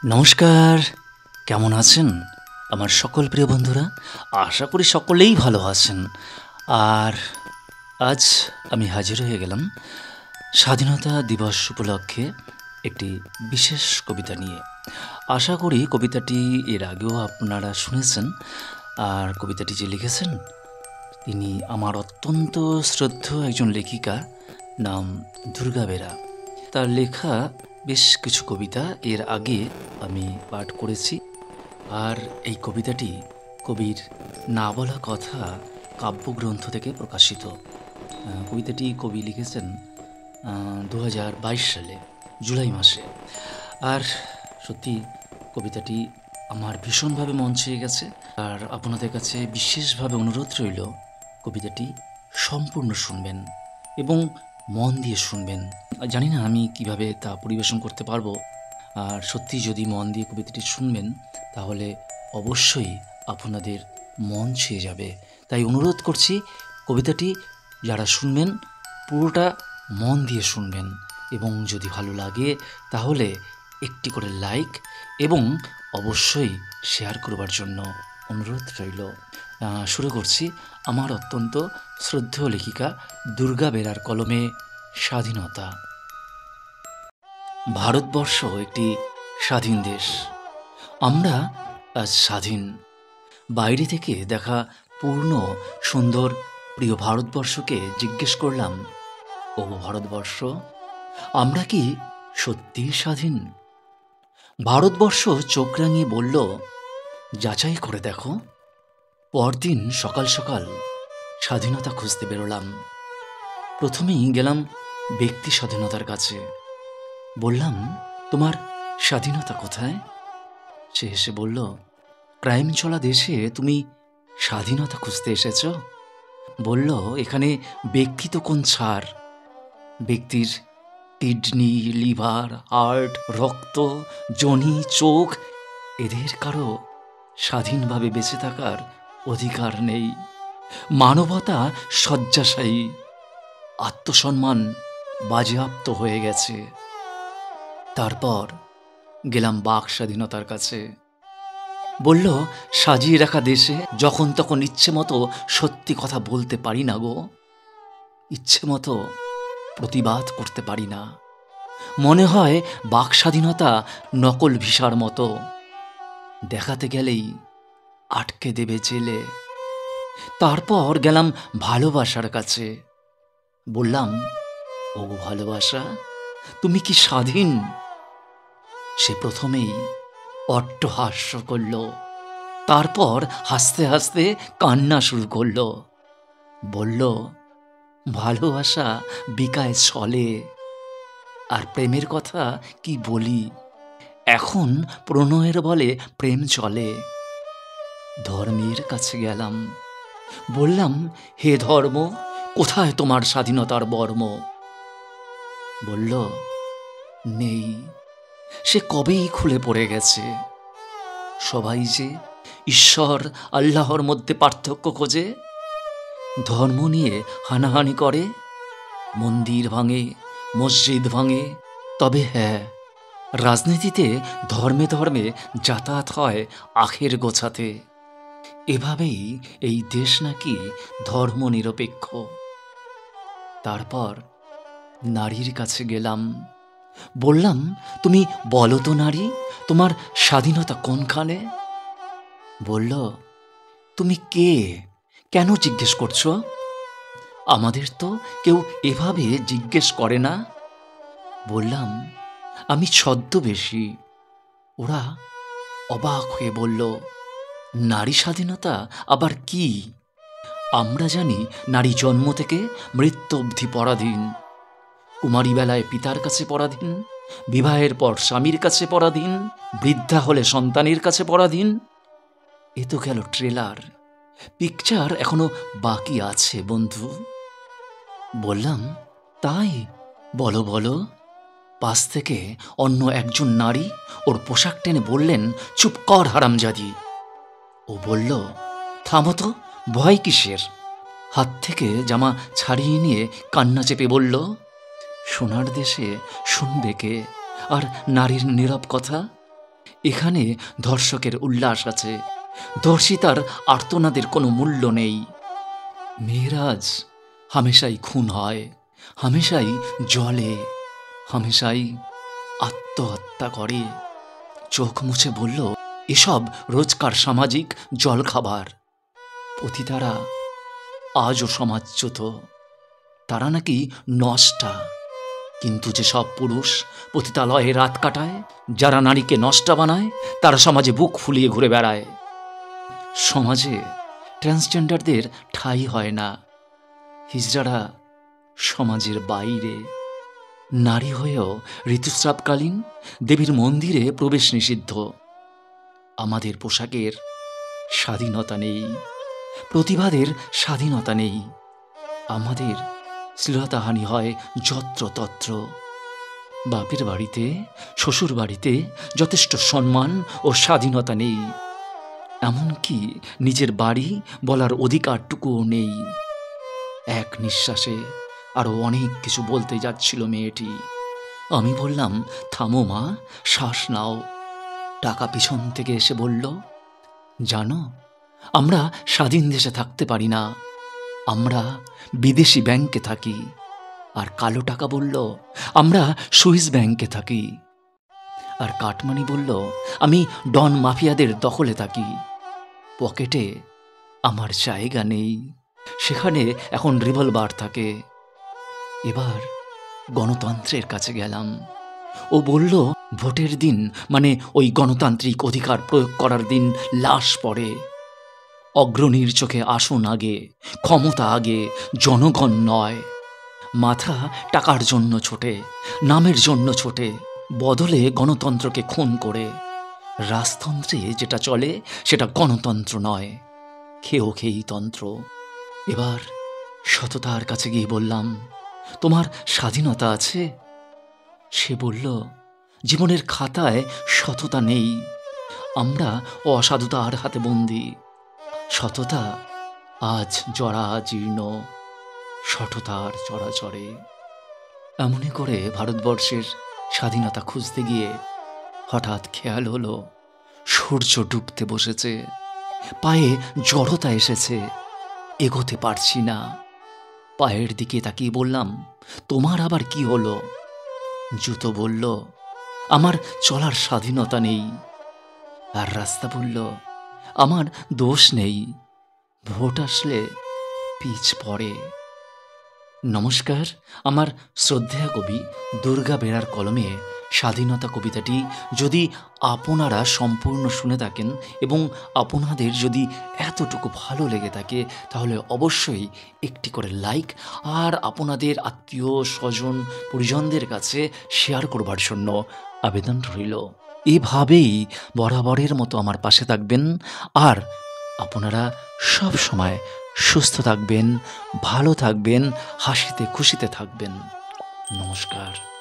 নমস্কার, কেমন আছেন আমার সকল প্রিয় বন্ধুরা? আশা করি সকলেই ভালো আছেন। আর আজ আমি হাজির হয়ে গেলাম স্বাধীনতা দিবস উপলক্ষে একটি বিশেষ কবিতা নিয়ে। আশা করি কবিতাটি এর আগেও আপনারা শুনেছেন। আর কবিতাটি যে লিখেছেন তিনি আমার অত্যন্ত শ্রদ্ধেয় একজন লেখিকা, নাম দুর্গা বেরা। তার লেখা বেশ কিছু কবিতা এর আগে আমি পাঠ করেছি। আর এই কবিতাটি কবির না বলা কথা কাব্যগ্রন্থ থেকে প্রকাশিত। কবিতাটি কবি লিখেছেন 2022 সালে জুলাই মাসে। আর সত্যি কবিতাটি আমার ভীষণভাবে মন ছুঁয়ে গেছে। আর আপনাদের কাছে বিশেষভাবে অনুরোধ রইল কবিতাটি সম্পূর্ণ শুনবেন এবং মন দিয়ে শুনবেন। জানি না আমি কিভাবে তা পরিবেশন করতে পারবো। আর সত্যি যদি মন দিয়ে কবিতাটি শুনবেন তাহলে অবশ্যই আপনাদের মন ছুঁয়ে যাবে। তাই অনুরোধ করছি কবিতাটি যারা শুনবেন পুরোটা মন দিয়ে শুনবেন এবং যদি ভালো লাগে তাহলে একটি করে লাইক এবং অবশ্যই শেয়ার করবার জন্য অনুরোধ রইল। শুরু করছি আমার অত্যন্ত শ্রদ্ধেয় লেখিকা দুর্গা বেরার কলমে স্বাধীনতা। ভারতবর্ষ একটি স্বাধীন দেশ। আমরা আজ স্বাধীন। বাইরে থেকে দেখা পূর্ণ সুন্দর প্রিয় ভারতবর্ষকে জিজ্ঞেস করলাম, ও ভারতবর্ষ, আমরা কি সত্যিই স্বাধীন? ভারতবর্ষ চোখ রাঙিয়ে বলল, যাচাই করে দেখো। পরদিন সকাল সকাল স্বাধীনতা খুঁজতে বেরোলাম। প্রথমেই গেলাম ব্যক্তি স্বাধীনতার কাছে। বললাম, তোমার স্বাধীনতা কোথায়? সে এসে বলল, ক্রাইম চলা দেশে তুমি স্বাধীনতা খুঁজতে এসেছ? বলল, এখানে ব্যক্তি তো কোন ছাড়। ব্যক্তির কিডনি, লিভার, হার্ট, রক্ত, যোনি, চোখ, এদের কারো স্বাধীনভাবে বেঁচে থাকার অধিকার নেই। মানবতা শয্যাশায়ী, আত্মসম্মান বাজেয়াপ্ত হয়ে গেছে। তারপর গেলাম বাক স্বাধীনতার কাছে। বলল, সাজিয়ে রাখা দেশে যখন তখন ইচ্ছে মতো সত্যি কথা বলতে পারি না গো। ইচ্ছে মতো প্রতিবাদ করতে পারি না। মনে হয় বাক স্বাধীনতা নকল ভিসার মতো, দেখাতে গেলেই আটকে দেবে জেলে। তারপর গেলাম ভালোবাসার কাছে। বললাম, ও ভালোবাসা, তুমি কি স্বাধীন? সে প্রথমেই অট্টহাস্য করল, তারপর হাসতে হাসতে কান্না শুরু করল। বলল, ভালোবাসা বিকায় চলে, আর প্রেমের কথা কি বলি, এখন প্রণয়ের বলে প্রেম চলে। ধর্মের কাছে গেলাম। বললাম, হে ধর্ম, কোথায় তোমার স্বাধীনতার বর্ম? বলল, নেই, সে কবেই খুলে পড়ে গেছে। সবাই যে ঈশ্বর আল্লাহর মধ্যে পার্থক্য খোঁজে, ধর্ম নিয়ে হানাহানি করে, মন্দির ভাঙে, মসজিদ ভাঙে। তবে হ্যাঁ, রাজনীতিতে ধর্মে ধর্মে যাতায়াত হয় আখের গোছাতে। এভাবেই এই দেশ নাকি ধর্ম নিরপেক্ষ। তারপর নারীর কাছে গেলাম। বললাম, তুমি বলো তো নারী, তোমার স্বাধীনতা কোনখানে? বলল, তুমি কে, কেন জিজ্ঞেস করছো? আমাদের তো কেউ এভাবে জিজ্ঞেস করে না। বললাম, আমি ছদ্মবেশী। ওরা অবাক হয়ে বলল, নারী স্বাধীনতা আবার কি? আমরা জানি নারী জন্ম থেকে মৃত্যু অবধি পরাধীন। কুমারী বেলায় পিতার কাছে পরাধীন, বিবাহের পর স্বামীর কাছে পরাধীন, বৃদ্ধা হলে সন্তানের কাছে পরাধীন। এ তো গেল ট্রেলার, পিকচার এখনো বাকি আছে বন্ধু। বললাম, তাই? বলো বলো। পাশ থেকে অন্য একজন নারী ওর পোশাক টেনে বললেন, চুপ কর হারামজাদি। ও বলল, থামো তো, ভয় কিসের? হাত থেকে জামা ছাড়িয়ে নিয়ে কান্না চেপে বলল, সোনার দেশে শুনবে কে আর নারীর নীরব কথা? এখানে ধর্ষকের উল্লাস আছে, ধর্ষিতার আর্তনাদের কোনো মূল্য নেই। মেয়েরাজ হামেশাই খুন হয়, হামেশাই জলে, হামেশাই আত্মহত্যা করে। চোখ মুছে বলল, এসব রোজকার সামাজিক জলখাবার। পতিতারা আজও সমাজচ্যুত, তারা নাকি নষ্টা। কিন্তু যেসব পুরুষ পতিতালয়ে রাত কাটায়, যারা নারীকে নষ্টা বানায়, তারা সমাজে বুক ফুলিয়ে ঘুরে বেড়ায়। সমাজে ট্রান্সজেন্ডারদের ঠাঁই হয় না, হিজড়ারা সমাজের বাইরে। নারী হয়েও ঋতুস্রাবকালীন দেবীর মন্দিরে প্রবেশ নিষিদ্ধ। আমাদের পোশাকের স্বাধীনতা নেই, প্রতিবাদের স্বাধীনতা নেই। আমাদের শ্লীলতাহানি হয় যত্রতত্র। বাপের বাড়িতে, শ্বশুর বাড়িতে যথেষ্ট সম্মান ও স্বাধীনতা নেই, এমনকি নিজের বাড়ি বলার অধিকারটুকুও নেই। এক নিঃশ্বাসে আরও অনেক কিছু বলতে যাচ্ছিল মেয়েটি। আমি বললাম, থামো মা, শ্বাস নাও। টাকা পিছন থেকে এসে বলল, জানো, আমরা স্বাধীন দেশে থাকতে পারি না, আমরা বিদেশি ব্যাংকে থাকি। আর কালো টাকা বলল, আমরা সুইস ব্যাংকে থাকি। আর কাটমানি বলল, আমি ডন মাফিয়াদের দখলে থাকি। পকেটে আমার জায়গা নেই, সেখানে এখন রিভলভার থাকে। এবার গণতন্ত্রের কাছে গেলাম। ও বলল, ভোটের দিন মানে ওই গণতান্ত্রিক অধিকার প্রয়োগ করার দিন লাশ পড়ে। অগ্রণীর চোখে আসন আগে, ক্ষমতা আগে, জনগণ নয়। মাথা টাকার জন্য ছোটে, নামের জন্য ছোটে, বদলে গণতন্ত্রকে খুন করে। রাজতন্ত্রে যেটা চলে সেটা গণতন্ত্র নয়, খেয়েই তন্ত্র। এবার সততার কাছে গিয়ে বললাম, তোমার স্বাধীনতা আছে? সে বলল, জীবনের খাতায় সততা নেই, আমরা অসাধুতার হাতে বন্দী। সততা আজ জরা জীর্ণ, সততার চরাচরে। এমনি করে ভারতবর্ষের স্বাধীনতা খুঁজতে গিয়ে হঠাৎ খেয়াল হলো সূর্য ডুবতে বসেছে, পায়ে জড়তা এসেছে, এগোতে পারছি না। পায়ের দিকে তাকিয়ে বললাম, তোমার আবার কি হলো? জুতো বলল, আমার চলার স্বাধীনতা নেই। আর রাস্তা বলল, আমার দোষ নেই, ভোট আসলে পিচ পড়ে। নমস্কার, আমার শ্রদ্ধেয় কবি দুর্গা বেরার কলমে স্বাধীনতা কবিতাটি যদি আপনারা সম্পূর্ণ শুনে থাকেন এবং আপনাদের যদি এতটুকু ভালো লেগে থাকে, তাহলে অবশ্যই একটি করে লাইক আর আপনাদের আত্মীয় স্বজন পরিজনদের কাছে শেয়ার করবার জন্য আবেদন রইল। এভাবেই বরাবরের মতো আমার পাশে থাকবেন, আর আপনারা সব সময় সুস্থ থাকবেন, ভালো থাকবেন, হাসিতে খুশিতে থাকবেন। নমস্কার।